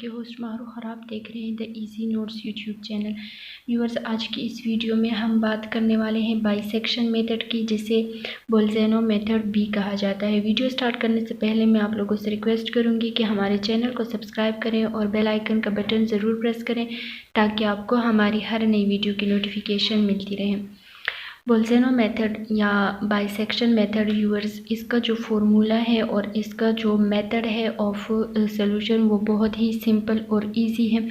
आपके होस्ट मारूफ और आप देख रहे हैं the easy notes YouTube channel. Viewers, आज की इस वीडियो में हम बात करने वाले हैं बाइसेक्शन मेथड की, जिसे बोल्ज़नो मेथड भी कहा जाता है। वीडियो स्टार्ट करने से पहले मैं आप लोगों से रिक्वेस्ट करूंगी कि हमारे चैनल को सब्सक्राइब करें और बेल आइकन का बटन ज़रूर प्रेस करें ताकि आपको हमारी हर नई वीडियो की नोटिफिकेशन मिलती रहे। बोल्ज़नो मेथड या बाइसेक्शन मेथड व्यूअर्स, इसका जो फॉर्मूला है और इसका जो मेथड है ऑफ सॉल्यूशन वो बहुत ही सिंपल और इजी है,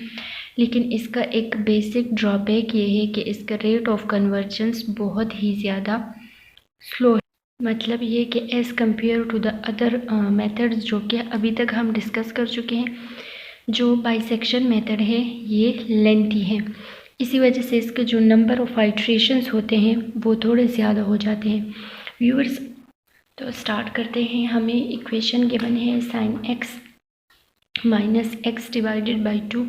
लेकिन इसका एक बेसिक ड्रॉबैक ये है कि इसका रेट ऑफ कन्वर्जेंस बहुत ही ज़्यादा स्लो है। मतलब ये कि as compared to the other methods जो कि अभी तक हम डिस्कस कर चुके हैं, जो बाइसेक्शन मेथड है ये लेंथी है। इसी वजह से इसके जो नंबर ऑफ आइट्रेशंस होते हैं वो थोड़े ज़्यादा हो जाते हैं। व्यूअर्स, तो स्टार्ट करते हैं। हमें इक्वेशन गिवन है sin x minus x divided by 2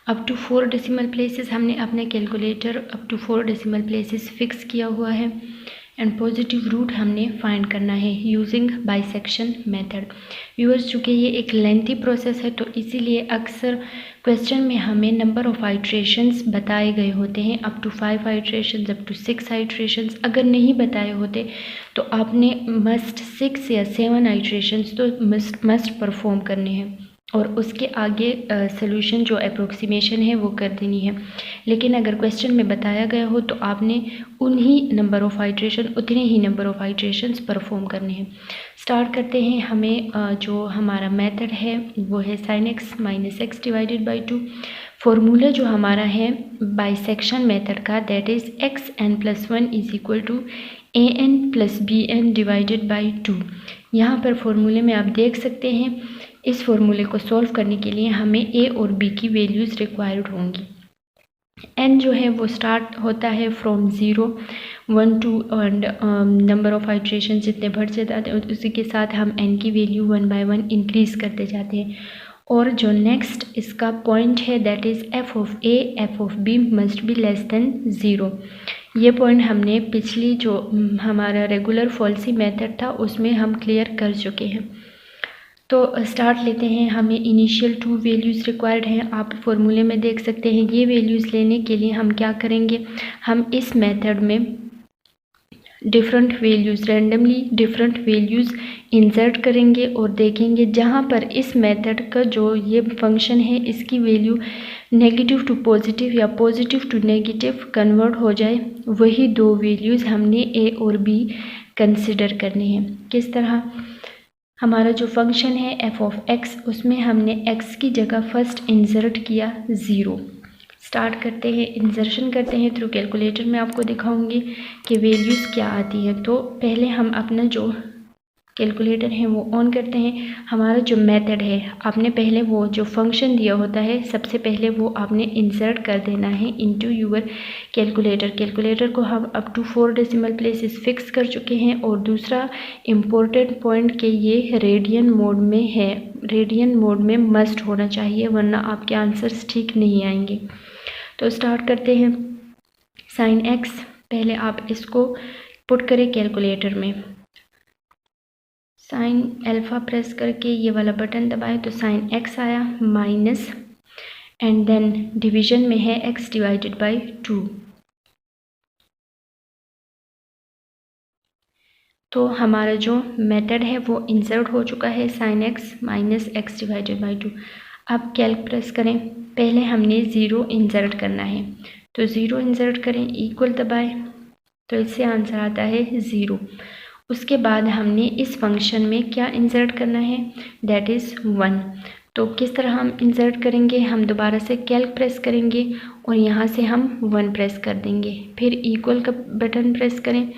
up to 4 decimal places. हमने अपने calculator up to 4 decimal places fix किया हुआ है एंड पॉजिटिव रूट हमने फाइंड करना है यूजिंग बाइसेक्शन मेथड। व्यूअर्स, चूँकि ये एक लेंथी प्रोसेस है तो इसीलिए अक्सर क्वेश्चन में हमें नंबर ऑफ आइट्रेशंस बताए गए होते हैं, up to 5 iterations, up to 6 iterations. अगर नहीं बताए होते तो आपने मस्ट 6 या 7 आइट्रेशंस तो मस्ट परफॉर्म करने हैं और उसके आगे सॉल्यूशन जो अप्रोक्सीमेशन है वो कर देनी है। लेकिन अगर क्वेश्चन में बताया गया हो तो आपने उतने ही नंबर ऑफ आइट्रेशंस परफॉर्म करने हैं। स्टार्ट करते हैं। हमें जो हमारा मेथड है वो है sin x minus x divided by 2। Formula जो हमारा है बाइसेक्शन मेथड का, that is xn+1 is equal to an+bn divided by 2। यहाँ पर फॉर्मूले में आप देख सकते हैं, इस फॉर्मूले को सॉल्व करने के लिए हमें a और b की वैल्यूज़ रिक्वायर्ड होंगी। n जो है वो स्टार्ट होता है from 0, 1, 2 and number of iteration जितने बढ़ते जाते हैं उसी के साथ हम n की वैल्यू 1 बाय 1 इंक्रीज़ करते जाते हैं। और जो नेक्स्ट इसका पॉइंट है that is f of a f of b must be less than 0। ये पॉइंट हमने पिछली जो हमारा रेगुलर फॉल्सी मेथड था उसमें हम क्लियर कर चुके हैं। तो स्टार्ट लेते हैं। हमें इनिशियल 2 वैल्यूज़ रिक्वायर्ड हैं, आप फॉर्मूले में देख सकते हैं। ये वैल्यूज़ लेने के लिए हम क्या करेंगे, हम इस मेथड में different values randomly different values insert करेंगे और देखेंगे जहाँ पर इस मेथड का जो ये फंक्शन है इसकी वैल्यू नेगेटिव टू पॉजिटिव या पॉजिटिव टू नेगेटिव कन्वर्ट हो जाए, वही 2 वैल्यूज़ हमने a और b कंसिडर करनी है। किस तरह, हमारा जो फंक्शन है f ऑफ x, उसमें हमने x की जगह फर्स्ट इंसर्ट किया 0। स्टार्ट करते हैं, इंसर्शन करते हैं थ्रू कैलकुलेटर। में आपको दिखाऊंगी कि वैल्यूज़ क्या आती है। तो पहले हम अपना जो कैलकुलेटर है वो ऑन करते हैं। हमारा जो मेथड है, आपने पहले वो जो फंक्शन दिया होता है सबसे पहले वो आपने इंसर्ट कर देना है इनटू योर कैलकुलेटर। कैलकुलेटर को हम up to 4 decimal places fix कर चुके हैं। और दूसरा इम्पोर्टेंट पॉइंट कि ये रेडियन मोड में है, रेडियन मोड में मस्ट होना चाहिए वरना आपके आंसर्स ठीक नहीं आएंगे। तो स्टार्ट करते हैं। sin x, पहले आप इसको पुट करें कैलकुलेटर में, साइन अल्फ़ा प्रेस करके ये वाला बटन दबाएं तो sin x आया माइनस एंड देन डिवीजन में है x डिवाइडेड बाई 2। तो हमारा जो मेथड है वो इंसर्ट हो चुका है sin x minus x divided by 2। अब कैल्क प्रेस करें, पहले हमने 0 इंसर्ट करना है तो 0 इंसर्ट करें, इक्वल दबाएं तो इससे आंसर आता है 0। उसके बाद हमने इस फंक्शन में क्या इंसर्ट करना है, दैट इज़ 1। तो किस तरह हम इंसर्ट करेंगे, हम दोबारा से कैल्क प्रेस करेंगे और यहाँ से हम 1 प्रेस कर देंगे, फिर इक्वल का बटन प्रेस करें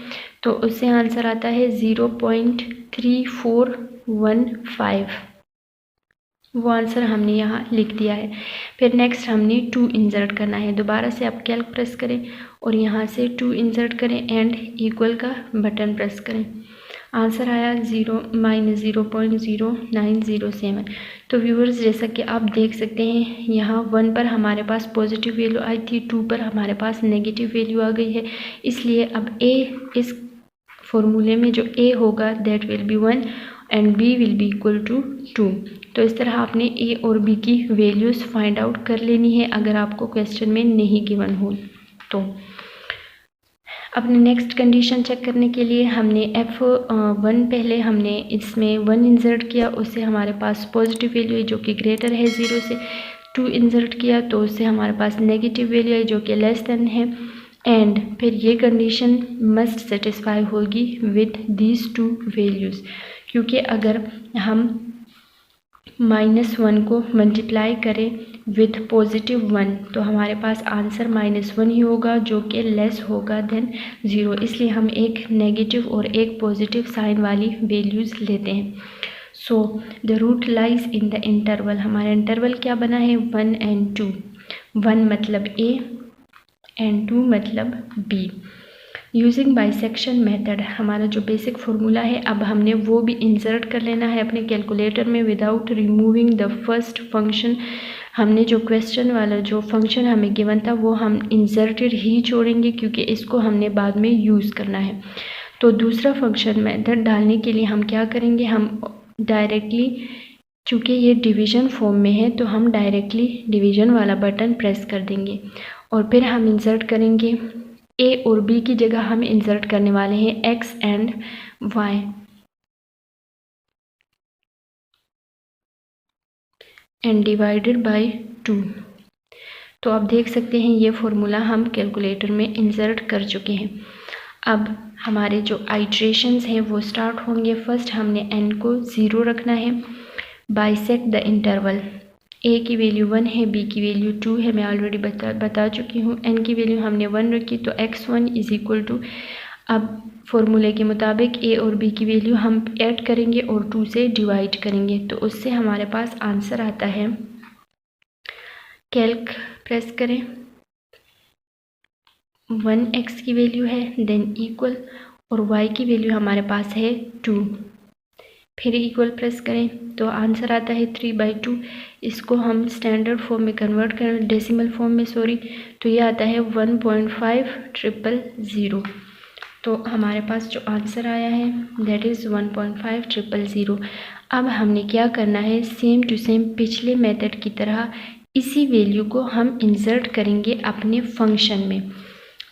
तो उससे आंसर आता है 0.3415। वो आंसर हमने यहाँ लिख दिया है। फिर नेक्स्ट हमने 2 इंसर्ट करना है, दोबारा से आप कैल्क प्रेस करें और यहाँ से 2 इंसर्ट करें एंड इक्वल का बटन प्रेस करें। आंसर आया 0.0907। तो व्यूअर्स, जैसा कि आप देख सकते हैं यहाँ 1 पर हमारे पास पॉजिटिव वैल्यू आई थी, 2 पर हमारे पास नेगेटिव वैल्यू आ गई है। इसलिए अब a, इस फॉर्मूले में जो a होगा that will be 1 and b will be equal to 2। तो इस तरह आपने a और b की वैल्यूज़ फाइंड आउट कर लेनी है अगर आपको क्वेश्चन में नहीं गिवन हो तो। अपने नेक्स्ट कंडीशन चेक करने के लिए हमने f1 पहले हमने इसमें 1 इंसर्ट किया, उससे हमारे पास पॉजिटिव वैल्यू है जो कि ग्रेटर है 0 से। 2 इंसर्ट किया तो उससे हमारे पास नेगेटिव वैल्यू है जो कि लेस देन है। एंड फिर ये कंडीशन मस्ट सेटिस्फाई होगी विद दीज 2 वैल्यूज़, क्योंकि अगर हम -1 को मल्टीप्लाई करें विथ +1 तो हमारे पास आंसर -1 ही होगा जो कि लेस होगा देन 0। इसलिए हम एक नेगेटिव और एक पॉजिटिव साइन वाली वैल्यूज़ लेते हैं। So the root lies in the interval. हमारा इंटरवल क्या बना है 1 and 2। 1 मतलब a एंड 2 मतलब b। यूजिंग बाइसेक्शन मेथड हमारा जो बेसिक फार्मूला है अब हमने वो भी इंसर्ट कर लेना है अपने कैलकुलेटर में without removing the first function. हमने जो क्वेश्चन वाला जो फंक्शन हमें गिवन था वो हम इंसर्टेड ही छोड़ेंगे क्योंकि इसको हमने बाद में यूज़ करना है। तो दूसरा फंक्शन मेथड डालने के लिए हम क्या करेंगे, हम डायरेक्टली, चूँकि ये डिवीज़न फॉर्म में है तो हम डायरेक्टली डिवीज़न वाला बटन प्रेस कर देंगे और फिर हम इंसर्ट करेंगे a और b की जगह हम इंसर्ट करने वाले हैं x and y। And divided by 2। तो आप देख सकते हैं ये फॉर्मूला हम कैलकुलेटर में इंसर्ट कर चुके हैं। अब हमारे जो आइट्रेशंस हैं वो स्टार्ट होंगे। फर्स्ट हमने n को 0 रखना है। Bisect the interval. a की वैल्यू 1 है, b की वैल्यू 2 है, मैं ऑलरेडी बता चुकी हूँ। n की वैल्यू हमने 1 रखी तो x1 इज इक्वल टू, अब फॉर्मूले के मुताबिक a और b की वैल्यू हम ऐड करेंगे और 2 से डिवाइड करेंगे तो उससे हमारे पास आंसर आता है। कैल्क प्रेस करें, 1x की वैल्यू है देन इक्वल और y की वैल्यू हमारे पास है 2। फिर इक्वल प्रेस करें तो आंसर आता है 3/2। इसको हम स्टैंडर्ड फॉर्म में कन्वर्ट करें, डेसिमल फॉर्म में सॉरी, तो ये आता है 1.5000। तो हमारे पास जो आंसर आया है दैट इज़ 1.5000। अब हमने क्या करना है, सेम टू सेम पिछले मेथड की तरह इसी वैल्यू को हम इंसर्ट करेंगे अपने फंक्शन में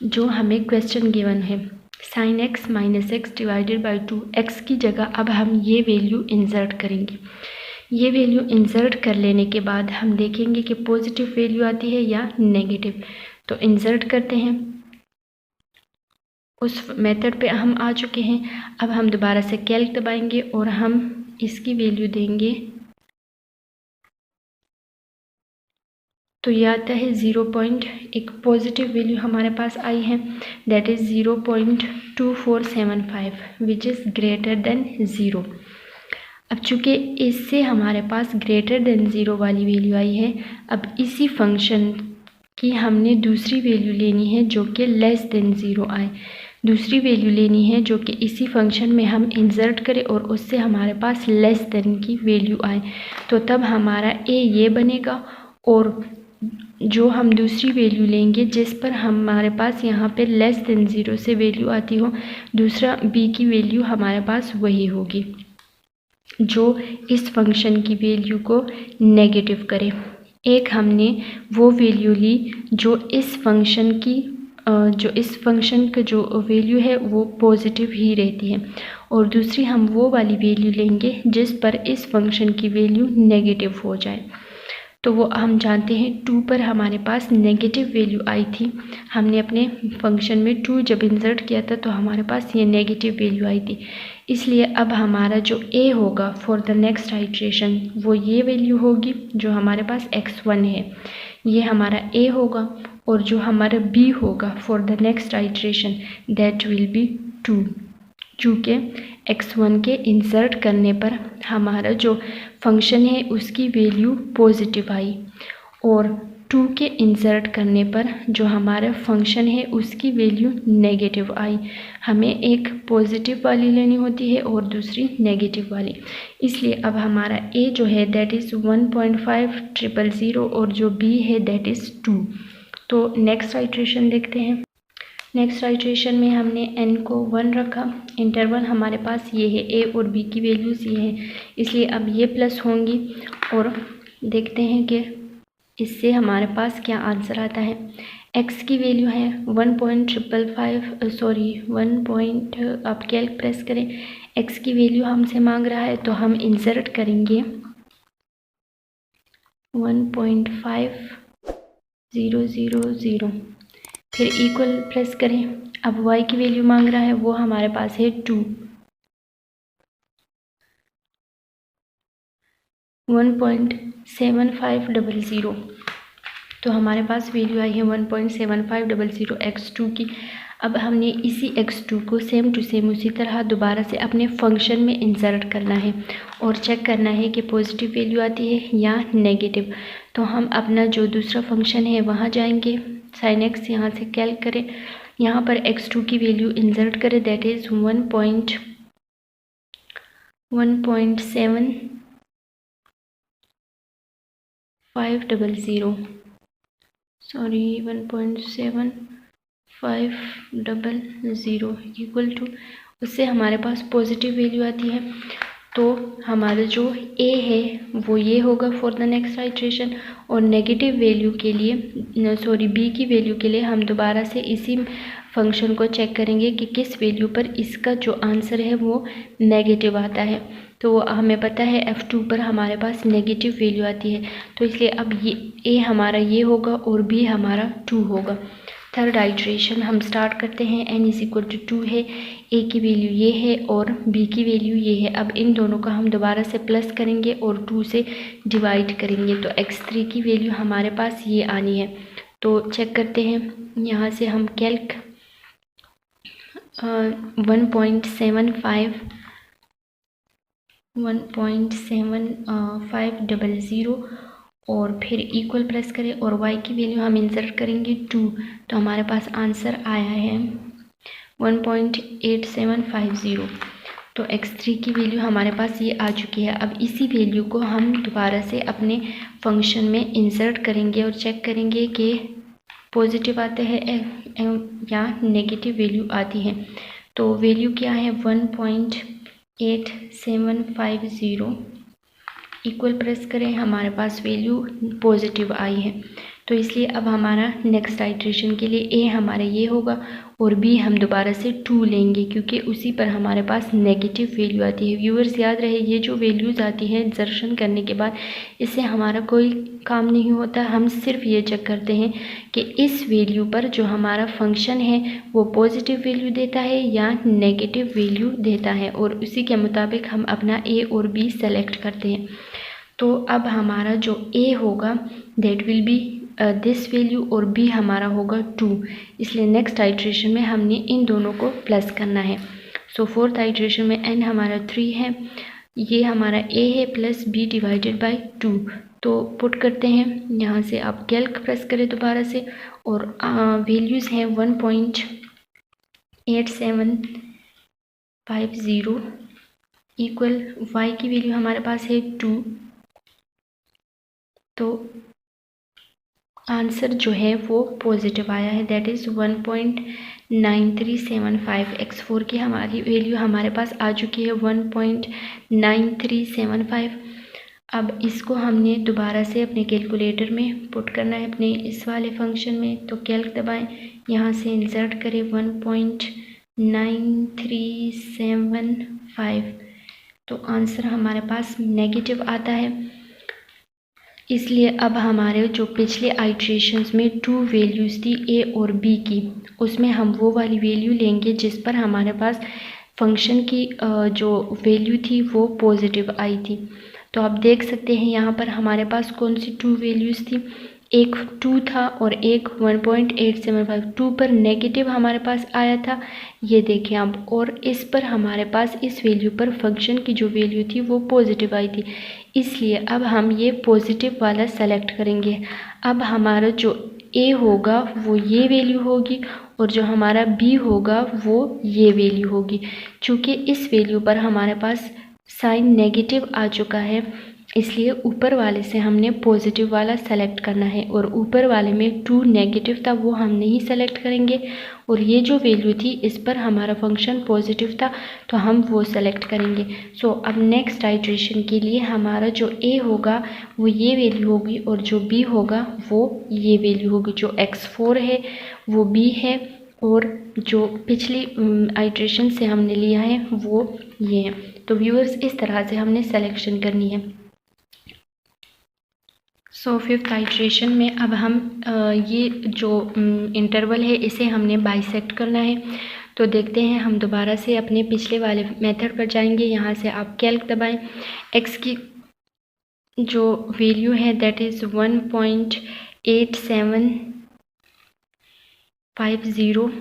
जो हमें क्वेश्चन गिवन है। sin x - x divided by 2, x की जगह अब हम ये वैल्यू इंसर्ट करेंगे। ये वैल्यू इंसर्ट कर लेने के बाद हम देखेंगे कि पॉजिटिव वैल्यू आती है या नेगेटिव। तो इंसर्ट करते हैं, उस मेथड पे हम आ चुके हैं। अब हम दोबारा से कैल्क दबाएंगे और हम इसकी वैल्यू देंगे तो ये आता है 0. एक पॉजिटिव वैल्यू हमारे पास आई है that is 0.2475 which is greater than 0। अब चूँकि इससे हमारे पास ग्रेटर देन 0 वाली वैल्यू आई है, अब इसी फंक्शन की हमने दूसरी वैल्यू लेनी है जो कि लेस देन 0 आए। दूसरी वैल्यू लेनी है जो कि इसी फंक्शन में हम इंसर्ट करें और उससे हमारे पास लेस देन की वैल्यू आए। तो तब हमारा a ये बनेगा और जो हम दूसरी वैल्यू लेंगे जिस पर हमारे पास यहाँ पे लेस देन 0 से वैल्यू आती हो, दूसरा b की वैल्यू हमारे पास वही होगी जो इस फंक्शन की वैल्यू को नेगेटिव करे। एक हमने वो वैल्यू ली जो इस फंक्शन का जो वैल्यू है वो पॉजिटिव ही रहती है और दूसरी हम वो वाली वैल्यू लेंगे जिस पर इस फंक्शन की वैल्यू नेगेटिव हो जाए। तो वो हम जानते हैं 2 पर हमारे पास नेगेटिव वैल्यू आई थी। हमने अपने फंक्शन में 2 जब इंसर्ट किया था तो हमारे पास ये नेगेटिव वैल्यू आई थी। इसलिए अब हमारा जो a होगा फॉर द नेक्स्ट आइट्रेशन वो ये वैल्यू होगी जो हमारे पास x1 है, ये हमारा a होगा और जो हमारा b होगा for the next iteration that will B 2। चूँकि x1 के इंसर्ट करने पर हमारा जो फंक्शन है उसकी वैल्यू पॉजिटिव आई और 2 के इंसर्ट करने पर जो हमारा फंक्शन है उसकी वैल्यू नेगेटिव आई। हमें एक पॉजिटिव वाली लेनी होती है और दूसरी नेगेटिव वाली। इसलिए अब हमारा a जो है दैट इज़ 1.5000 और जो b है दैट इज़ 2। तो नेक्स्ट आइट्रेशन देखते हैं। नेक्स्ट आइट्रेशन में हमने n को 1 रखा, इंटरवल हमारे पास ये है, a और b की वैल्यूज़ ये हैं, इसलिए अब ये प्लस होंगी और देखते हैं कि इससे हमारे पास क्या आंसर आता है। x की वैल्यू है 1.555 आप कैल्क प्रेस करें, x की वैल्यू हमसे मांग रहा है तो हम इंसर्ट करेंगे 1.5000, फिर इक्वल प्रेस करें। अब y की वैल्यू मांग रहा है, वो हमारे पास है 2, 1.7500, तो हमारे पास वैल्यू आई है 1.7500 x2 की। अब हमने इसी x2 को सेम टू सेम उसी तरह दोबारा से अपने फंक्शन में इंसर्ट करना है और चेक करना है कि पॉजिटिव वैल्यू आती है या नेगेटिव। तो हम अपना जो दूसरा फंक्शन है वहाँ जाएंगे, sin x यहाँ से कैल्क करें, यहाँ पर x2 की वैल्यू इंसर्ट करें, that is 1.7500, sorry 1.7500 equal to, उससे हमारे पास पॉजिटिव वैल्यू आती है। तो हमारा जो a है वो ये होगा फॉर द नेक्स्ट आइट्रेशन, और नेगेटिव वैल्यू के लिए सॉरी b की वैल्यू के लिए हम दोबारा से इसी फंक्शन को चेक करेंगे कि किस वैल्यू पर इसका जो आंसर है वो नेगेटिव आता है। तो हमें पता है f2 पर हमारे पास नेगेटिव वैल्यू आती है, तो इसलिए अब ये a हमारा ये होगा और b हमारा 2 होगा। थर्ड आइट्रेशन हम स्टार्ट करते हैं, n इज इक्वल टू 2 है, a की वैल्यू ये है और b की वैल्यू ये है। अब इन दोनों का हम दोबारा से प्लस करेंगे और 2 से डिवाइड करेंगे, तो x3 की वैल्यू हमारे पास ये आनी है। तो चेक करते हैं, यहाँ से हम कैल्क 1.7500 और फिर इक्वल प्रेस करें और y की वैल्यू हम इंसर्ट करेंगे 2, तो हमारे पास आंसर आया है 1.8750। तो x3 की वैल्यू हमारे पास ये आ चुकी है। अब इसी वैल्यू को हम दोबारा से अपने फंक्शन में इंसर्ट करेंगे और चेक करेंगे कि पॉजिटिव आते हैं या नेगेटिव वैल्यू आती है। तो वैल्यू क्या है 1.8750, इक्वल प्रेस करें, हमारे पास वैल्यू पॉजिटिव आई है। तो इसलिए अब हमारा नेक्स्ट आइट्रेशन के लिए a हमारा ये होगा और b हम दोबारा से 2 लेंगे क्योंकि उसी पर हमारे पास नेगेटिव वैल्यू आती है। व्यूअर्स याद रहे, ये जो वैल्यूज़ आती है इंसर्शन करने के बाद, इससे हमारा कोई काम नहीं होता, हम सिर्फ ये चेक करते हैं कि इस वैल्यू पर जो हमारा फंक्शन है वो पॉजिटिव वैल्यू देता है या नेगेटिव वैल्यू देता है, और उसी के मुताबिक हम अपना a और b सेलेक्ट करते हैं। तो अब हमारा जो a होगा that will B this value और b हमारा होगा 2, इसलिए नेक्स्ट आइट्रेशन में हमने इन दोनों को प्लस करना है। सो फोर्थ आइट्रेशन में n हमारा 3 है, ये हमारा a है प्लस b डिवाइडेड बाय 2, तो पुट करते हैं, यहाँ से आप कैल्क प्रेस करें दोबारा से और वैल्यूज़ हैं 1.8750 इक्वल y की वैल्यू हमारे पास है 2, तो आंसर जो है वो पॉजिटिव आया है, दैट इज़ 1.9375। x4 की हमारी वैल्यू हमारे पास आ चुकी है 1.9375। अब इसको हमने दोबारा से अपने कैलकुलेटर में पुट करना है अपने इस वाले फंक्शन में, तो कैल्क दबाएं, यहाँ से इंसर्ट करें 1.9375, तो आंसर हमारे पास नेगेटिव आता है। इसलिए अब हमारे जो पिछले आइट्रेशंस में 2 वैल्यूज़ थी a और b की, उसमें हम वो वाली वैल्यू लेंगे जिस पर हमारे पास फंक्शन की जो वैल्यू थी वो पॉजिटिव आई थी। तो आप देख सकते हैं यहाँ पर हमारे पास कौन सी 2 वैल्यूज़ थी, एक 2 था और एक 1.875। 2 पर नेगेटिव हमारे पास आया था, ये देखें आप, और इस पर हमारे पास इस वैल्यू पर फंक्शन की जो वैल्यू थी वो पॉजिटिव आई थी, इसलिए अब हम ये पॉजिटिव वाला सेलेक्ट करेंगे। अब हमारा जो a होगा वो ये वैल्यू होगी और जो हमारा b होगा वो ये वैल्यू होगी। चूँकि इस वैल्यू पर हमारे पास साइन नेगेटिव आ चुका है, इसलिए ऊपर वाले से हमने पॉजिटिव वाला सेलेक्ट करना है, और ऊपर वाले में 2 नेगेटिव था वो हम नहीं सेलेक्ट करेंगे, और ये जो वैल्यू थी इस पर हमारा फंक्शन पॉजिटिव था तो हम वो सेलेक्ट करेंगे। सो अब नेक्स्ट आइट्रेशन के लिए हमारा जो ए होगा वो ये वैल्यू होगी, और जो बी होगा वो ये वैल्यू होगी। जो x4 है वो बी है, और जो पिछली आइट्रेशन से हमने लिया है वो ये है। तो व्यूअर्स इस तरह से हमने सेलेक्शन करनी है। सो फिफ्थ आइट्रेशन में अब हम ये जो इंटरवल है इसे हमने बाइसेक्ट करना है। तो देखते हैं, हम दोबारा से अपने पिछले वाले मेथड पर जाएंगे। यहाँ से आप कैल्क दबाएं। x की जो वैल्यू है दैट इज़ 1.8750,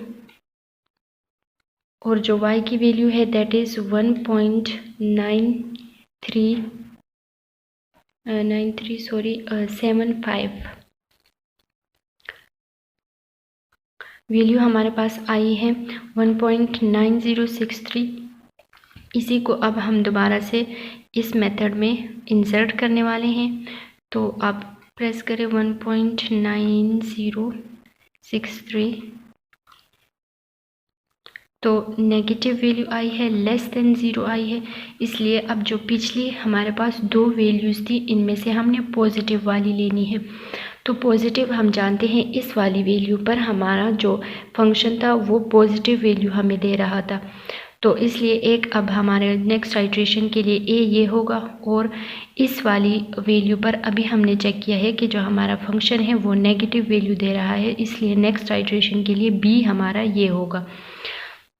और जो y की वैल्यू है दैट इज़ 1.75 वैल्यू हमारे पास आई है 1.9063। इसी को अब हम दोबारा से इस मेथड में इंसर्ट करने वाले हैं। तो आप प्रेस करें 1.9063, तो नेगेटिव वैल्यू आई है, लेस देन 0 आई है। इसलिए अब जो पिछली हमारे पास 2 वैल्यूज़ थी इनमें से हमने पॉजिटिव वाली लेनी है। तो पॉजिटिव हम जानते हैं इस वाली वैल्यू पर हमारा जो फंक्शन था वो पॉजिटिव वैल्यू हमें दे रहा था। तो इसलिए एक अब हमारे नेक्स्ट आइट्रेशन के लिए ए ये होगा, और इस वाली वैल्यू पर अभी हमने चेक किया है कि जो हमारा फंक्शन है वो नेगेटिव वैल्यू दे रहा है, इसलिए नेक्स्ट आइट्रेशन के लिए बी हमारा ये होगा।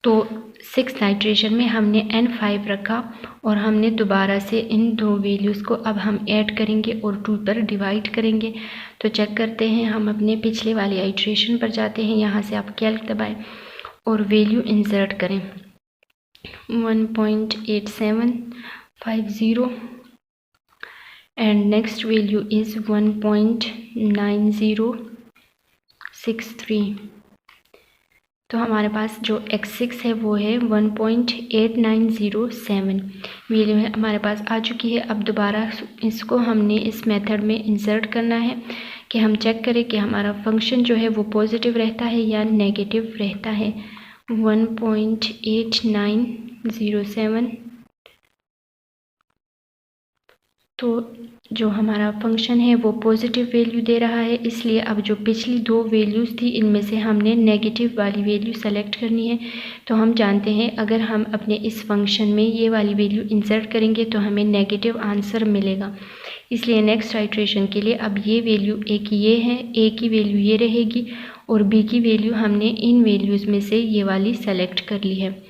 तो 6th आइट्रेशन में हमने n5 रखा, और हमने दोबारा से इन 2 वैल्यूज़ को अब हम ऐड करेंगे और 2 पर डिवाइड करेंगे। तो चेक करते हैं, हम अपने पिछले वाली आइट्रेशन पर जाते हैं। यहाँ से आप कैल्क दबाएं और वैल्यू इंसर्ट करें 1.8750, एंड नेक्स्ट वैल्यू इज़ 1.9063। तो हमारे पास जो x6 है वो है 1.8907 वैल्यू है हमारे पास आ चुकी है। अब दोबारा इसको हमने इस मेथड में इंसर्ट करना है कि हम चेक करें कि हमारा फंक्शन जो है वो पॉजिटिव रहता है या नेगेटिव रहता है। 1.8907, तो जो हमारा फंक्शन है वो पॉजिटिव वैल्यू दे रहा है, इसलिए अब जो पिछली 2 वैल्यूज़ थी इनमें से हमने नेगेटिव वाली वैल्यू सेलेक्ट करनी है। तो हम जानते हैं अगर हम अपने इस फंक्शन में ये वाली वैल्यू इंसर्ट करेंगे तो हमें नेगेटिव आंसर मिलेगा। इसलिए नेक्स्ट आइट्रेशन के लिए अब ये वैल्यू एक ये है, ए की वैल्यू ये रहेगी, और बी की वैल्यू हमने इन वैल्यूज़ में से ये वाली सेलेक्ट कर ली है,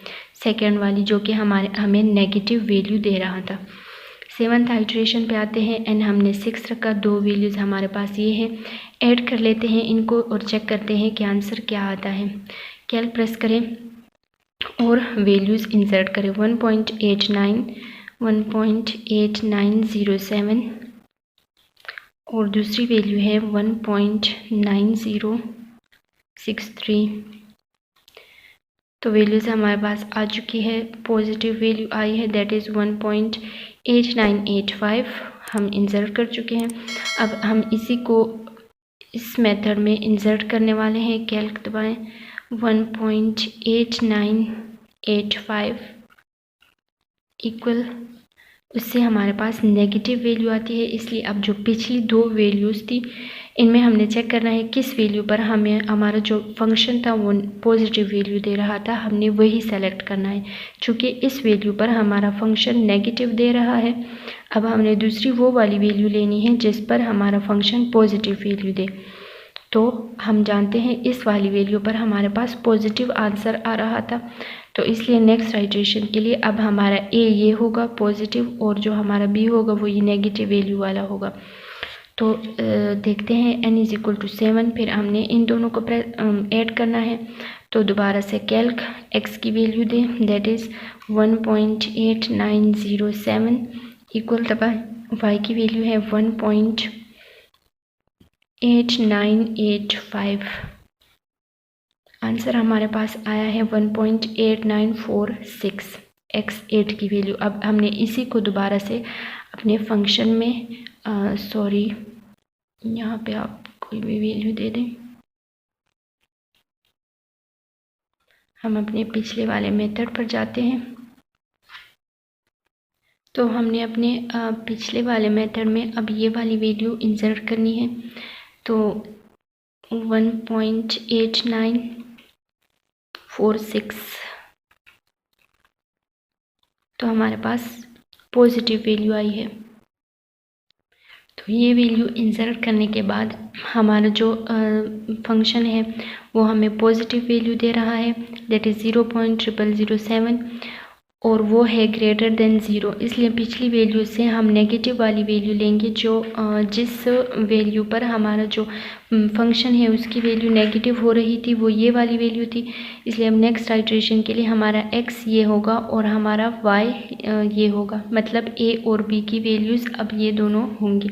सेकेंड वाली, जो कि हमें नेगेटिव वैल्यू दे रहा था। 7th आइट्रेशन पे आते हैं, एंड हमने 6 रखा। 2 वैल्यूज़ हमारे पास ये है, ऐड कर लेते हैं इनको और चेक करते हैं कि आंसर क्या आता है। कैल्क प्रेस करें और वैल्यूज़ इंसर्ट करें 1.8907, और दूसरी वैल्यू है 1.9063। तो वैल्यूज़ हमारे पास आ चुकी है। पॉजिटिव वैल्यू आई है दैट इज़ 1.8985 हम इंसर्ट कर चुके हैं। अब हम इसी को इस मेथड में इंसर्ट करने वाले हैं। कैल्क दबाएं 1.8985 इक्वल, उससे हमारे पास नेगेटिव वैल्यू आती है। इसलिए अब जो पिछली 2 वैल्यूज़ थी इनमें हमने चेक करना है किस वैल्यू पर हमें हमारा जो फंक्शन था वो पॉजिटिव वैल्यू दे रहा था, हमने वही सेलेक्ट करना है। चूँकि इस वैल्यू पर हमारा फंक्शन नेगेटिव दे रहा है, अब हमने दूसरी वो वाली वैल्यू लेनी है जिस पर हमारा फंक्शन पॉजिटिव वैल्यू दे। तो हम जानते हैं इस वाली वैल्यू पर हमारे पास पॉजिटिव आंसर आ रहा था, तो इसलिए नेक्स्ट आइट्रेशन के लिए अब हमारा ए ये होगा पॉजिटिव, और जो हमारा बी होगा वो ये नेगेटिव वैल्यू वाला होगा। तो देखते हैं n इज़ इक्वल टू 7, फिर हमने इन दोनों को ऐड करना है। तो दोबारा से कैल्क x की वैल्यू दें दैट इज़ 1.8907 इक्वल दबाएं, y की वैल्यू है 1.8985। आंसर हमारे पास आया है 1.8946। x8 की वैल्यू। अब हमने इसी को दोबारा से अपने फंक्शन में सॉरी यहाँ पे आप कोई भी वैल्यू दे दें। हम अपने पिछले वाले मेथड पर जाते हैं। तो हमने अपने पिछले वाले मेथड में अब ये वाली वैल्यू इंसर्ट करनी है। तो 1.8946, तो हमारे पास पॉजिटिव वैल्यू आई है। तो ये वैल्यू इंसर्ट करने के बाद हमारा जो फंक्शन है वो हमें पॉजिटिव वैल्यू दे रहा है, दैट इज़ 0.0007, और वो है ग्रेटर देन 0। इसलिए पिछली वैल्यू से हम नेगेटिव वाली वैल्यू लेंगे, जो जिस वैल्यू पर हमारा जो फंक्शन है उसकी वैल्यू नेगेटिव हो रही थी वो ये वाली वैल्यू थी। इसलिए अब नेक्स्ट आइट्रेशन के लिए हमारा x ये होगा और हमारा y ये होगा, मतलब a और b की वैल्यूज़ अब ये दोनों होंगी।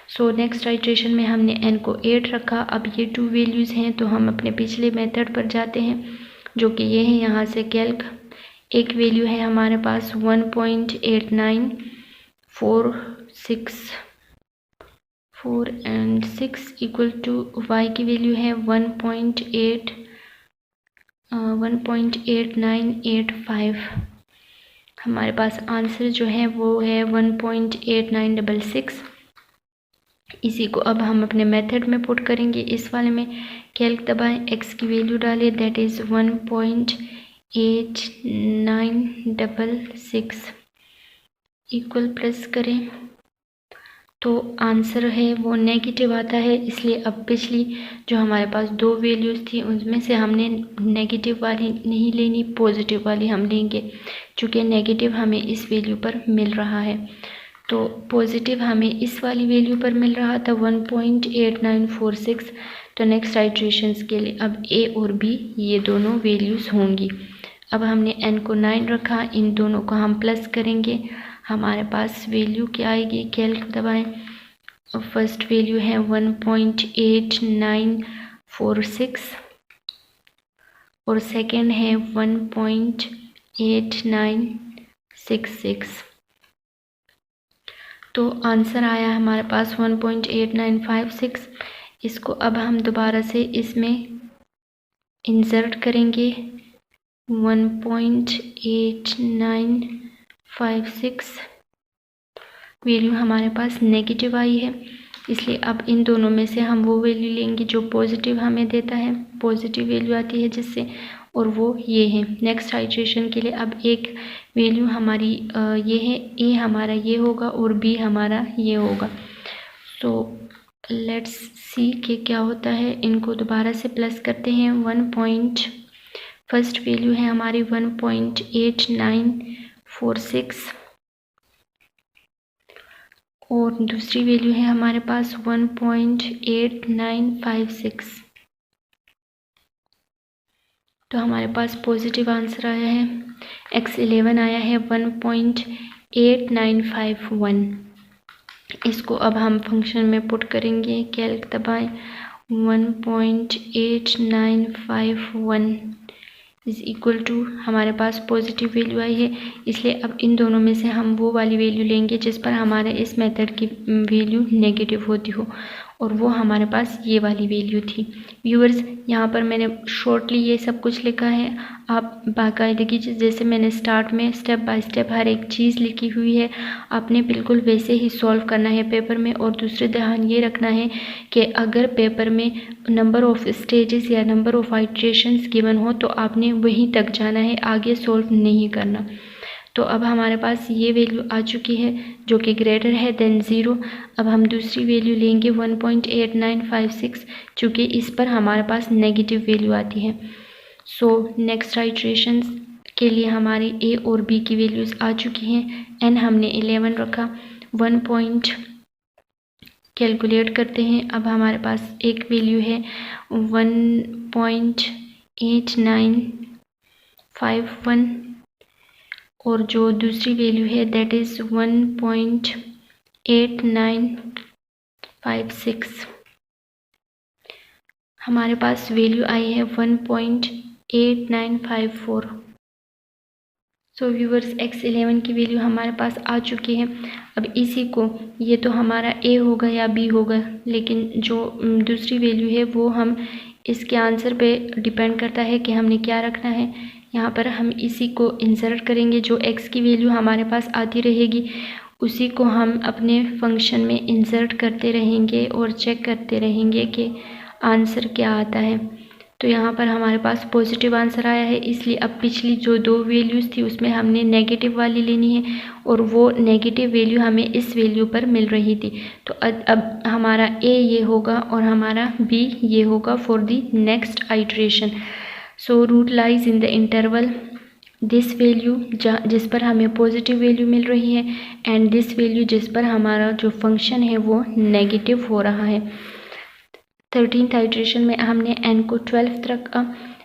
सो नेक्स्ट आइट्रेशन में हमने n को 8 रखा। अब ये 2 वैल्यूज़ हैं, तो हम अपने पिछले मेथड पर जाते हैं जो कि ये है। यहाँ से कैल्क एक वैल्यू है हमारे पास 1.8946 एंड 6 इक्वल टू y की वैल्यू है 1.8985। हमारे पास आंसर जो है वो है 1.8966। इसी को अब हम अपने मेथड में पुट करेंगे। इस वाले में कैल्क दबाएं, x की वैल्यू डालें, दैट इज़ 1.8966 इक्वल प्लस करें तो आंसर है वो नेगेटिव आता है। इसलिए अब पिछली जो हमारे पास 2 वैल्यूज़ थी उनमें से हमने नेगेटिव वाली नहीं लेनी, पॉजिटिव वाली हम लेंगे, चूँकि नेगेटिव हमें इस वैल्यू पर मिल रहा है। तो पॉजिटिव हमें इस वाली वैल्यू पर मिल रहा था 1.8946। तो नेक्स्ट आइट्रेशंस के लिए अब a और b ये दोनों वैल्यूज़ होंगी। अब हमने n को 9 रखा, इन दोनों को हम प्लस करेंगे, हमारे पास वैल्यू क्या आएगी, कैल्क दबाएं। फर्स्ट वैल्यू है 1.8946 और सेकेंड है 1.8966। तो आंसर आया हमारे पास 1.8956। इसको अब हम दोबारा से इसमें इंसर्ट करेंगे। 1.8956 वैल्यू हमारे पास नेगेटिव आई है, इसलिए अब इन दोनों में से हम वो वैल्यू लेंगे जो पॉजिटिव हमें देता है, पॉजिटिव वैल्यू आती है जिससे, और वो ये है। नेक्स्ट आइट्रेशन के लिए अब एक वैल्यू हमारी ये है, a हमारा ये होगा और b हमारा ये होगा। सो लेट्स सी कि क्या होता है। इनको दोबारा से प्लस करते हैं। फर्स्ट वैल्यू है हमारी 1.8946 और दूसरी वैल्यू है हमारे पास 1.8956। तो हमारे पास पॉजिटिव आंसर आया है। x11 आया है 1.8951। इसको अब हम फंक्शन में पुट करेंगे, कैल्क दबाएं। 1.8951 इज इक्वल टू, हमारे पास पॉजिटिव वैल्यू आई है, इसलिए अब इन दोनों में से हम वो वाली वैल्यू लेंगे जिस पर हमारे इस मेथड की वैल्यू नेगेटिव होती हो, और वो हमारे पास ये वाली वैल्यू थी। व्यूअर्स, यहाँ पर मैंने शॉर्टली ये सब कुछ लिखा है, आप बाकायदगी जैसे मैंने स्टार्ट में स्टेप बाय स्टेप हर एक चीज़ लिखी हुई है, आपने बिल्कुल वैसे ही सॉल्व करना है पेपर में। और दूसरे ध्यान ये रखना है कि अगर पेपर में नंबर ऑफ़ स्टेजेस या नंबर ऑफ़ आइट्रेशंस गिवन हो तो आपने वहीं तक जाना है, आगे सॉल्व नहीं करना। तो अब हमारे पास ये वैल्यू आ चुकी है जो कि ग्रेटर है देन 0। अब हम दूसरी वैल्यू लेंगे 1.8956, चूँकि इस पर हमारे पास नेगेटिव वैल्यू आती है। सो नेक्स्ट आइट्रेशंस के लिए हमारी a और b की वैल्यूज़ आ चुकी हैं। n हमने 11 रखा, 1 कैलकुलेट करते हैं। अब हमारे पास एक वैल्यू है 1.8951 और जो दूसरी वैल्यू है दैट इज़ 1.8956। हमारे पास वैल्यू आई है 1.8954। सो व्यूवर्स x11 की वैल्यू हमारे पास आ चुकी है। अब इसी को, ये तो हमारा a होगा या b होगा, लेकिन जो दूसरी वैल्यू है वो हम इसके आंसर पे डिपेंड करता है कि हमने क्या रखना है। यहाँ पर हम इसी को इंसर्ट करेंगे, जो x की वैल्यू हमारे पास आती रहेगी उसी को हम अपने फंक्शन में इंसर्ट करते रहेंगे और चेक करते रहेंगे कि आंसर क्या आता है। तो यहाँ पर हमारे पास पॉजिटिव आंसर आया है, इसलिए अब पिछली जो दो वैल्यूज़ थी उसमें हमने नेगेटिव वाली लेनी है और वो नेगेटिव वैल्यू हमें इस वैल्यू पर मिल रही थी। तो अब हमारा a ये होगा और हमारा b ये होगा for the next iteration. So root lies in the interval this value जिस पर हमें पॉजिटिव वैल्यू मिल रही है एंड दिस वैल्यू जिस पर हमारा जो फंक्शन है वो नेगेटिव हो रहा है। 13th आइट्रेशन में हमने n को 12 तक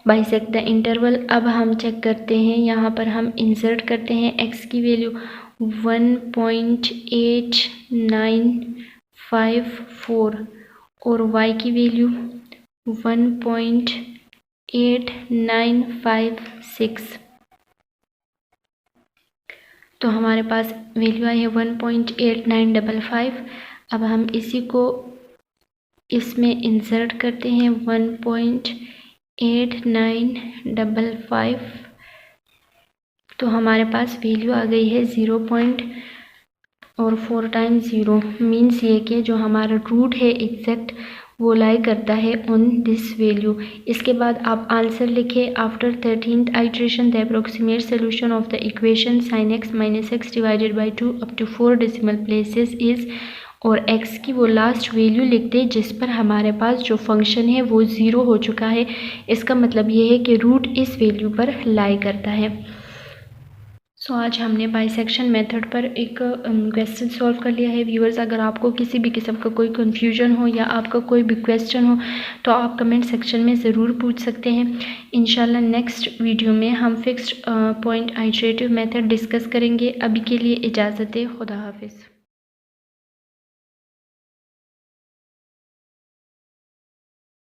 बाइसेक्ट द इंटरवल। अब हम चेक करते हैं, यहाँ पर हम इंसर्ट करते हैं x की वैल्यू 1.8954 और y की वैल्यू 1.8956। तो हमारे पास वैल्यू आई है 1.8955। अब हम इसी को इसमें इंसर्ट करते हैं 1.8955। तो हमारे पास वैल्यू आ गई है 0.4 टाइम्स 0 मीन्स ये कि जो हमारा रूट है एग्जैक्ट वो लाई करता है ऑन दिस वैल्यू। इसके बाद आप आंसर लिखें। After 13th iteration the approximate solution of the equation sin x - x divided by 2 up to 4 decimal places is, और x की वो लास्ट वैल्यू लिखते हैं जिस पर हमारे पास जो फंक्शन है वो 0 हो चुका है। इसका मतलब ये है कि रूट इस वैल्यू पर लाई करता है। सो आज हमने बाइसेक्शन मेथड पर एक क्वेश्चन सॉल्व कर लिया है। व्यूअर्स, अगर आपको किसी भी किस्म का कोई कन्फ्यूजन हो या आपका कोई भी क्वेश्चन हो तो आप कमेंट सेक्शन में ज़रूर पूछ सकते हैं। इंशाल्लाह नेक्स्ट वीडियो में हम fixed point iterative method discuss करेंगे। अभी के लिए इजाज़त है। खुदा हाफिज़।